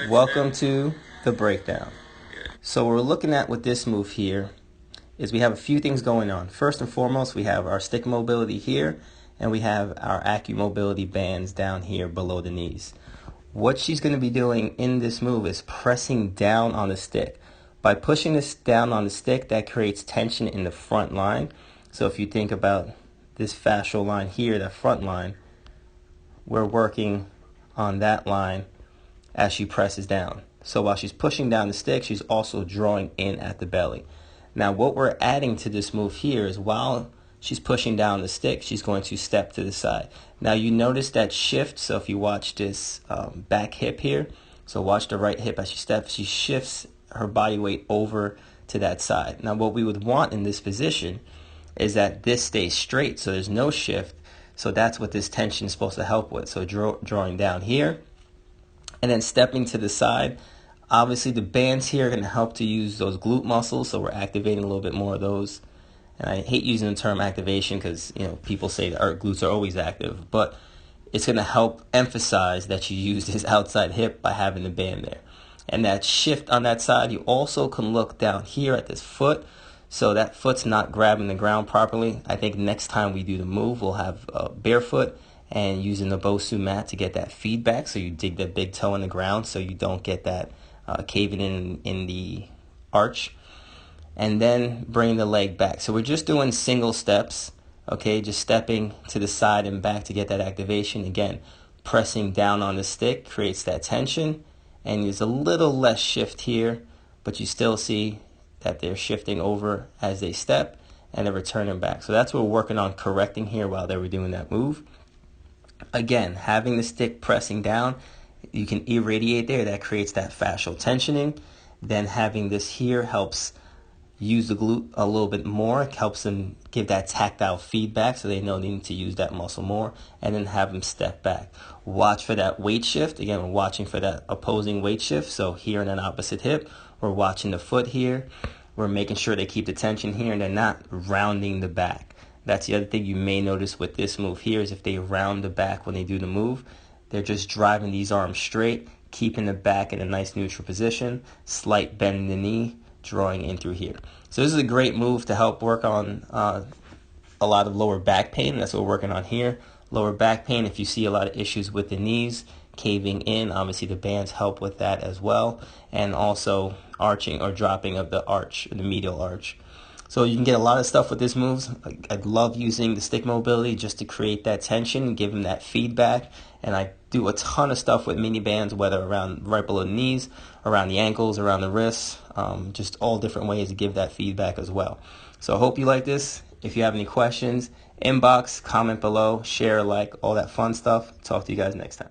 Welcome to the breakdown. So what we're looking at with this move here is we have a few things going on. First and foremost, we have our stick mobility here, and we have our acumobility bands down here below the knees. What she's going to be doing in this move is pressing down on the stick. By pushing this down on the stick, that creates tension in the front line. So if you think about this fascial line here, that front line, we're working on that line as she presses down. So while she's pushing down the stick, she's also drawing in at the belly. Now what we're adding to this move here is while she's pushing down the stick, she's going to step to the side. Now you notice that shift, so if you watch this back hip here, so watch the right hip as she steps, she shifts her body weight over to that side. Now what we would want in this position is that this stays straight, so there's no shift. So that's what this tension is supposed to help with. So drawing down here and then stepping to the side. Obviously the bands here are going to help to use those glute muscles, so we're activating a little bit more of those. And I hate using the term activation because people say that our glutes are always active, but it's going to help emphasize that you use this outside hip by having the band there. And that shift on that side, you also can look down here at this foot. So that foot's not grabbing the ground properly. I think next time we do the move, we'll have barefoot and using the Bosu mat to get that feedback. So you dig that big toe in the ground so you don't get that caving in the arch. And then bring the leg back. So we're just doing single steps, okay? Just stepping to the side and back to get that activation. Again, pressing down on the stick creates that tension. And there's a little less shift here, but you still see that they're shifting over as they step and they're returning back. So that's what we're working on correcting here while they were doing that move. Again, having the stick pressing down, you can irradiate there. That creates that fascial tensioning. Then having this here helps use the glute a little bit more. It helps them give that tactile feedback so they know they need to use that muscle more, and then have them step back. Watch for that weight shift. Again, we're watching for that opposing weight shift. So here in an opposite hip, we're watching the foot here. We're making sure they keep the tension here and they're not rounding the back. That's the other thing you may notice with this move here is if they round the back when they do the move, they're just driving these arms straight, keeping the back in a nice neutral position, slight bend in the knee, drawing in through here. So this is a great move to help work on a lot of lower back pain. That's what we're working on here. Lower back pain, if you see a lot of issues with the knees caving in, obviously the bands help with that as well. And also arching or dropping of the arch, the medial arch. So you can get a lot of stuff with this moves. I love using the stick mobility just to create that tension, give them that feedback. And I do a ton of stuff with mini bands, whether around right below the knees, around the ankles, around the wrists, just all different ways to give that feedback as well. So I hope you like this. If you have any questions, inbox, comment below, share, like, all that fun stuff. Talk to you guys next time.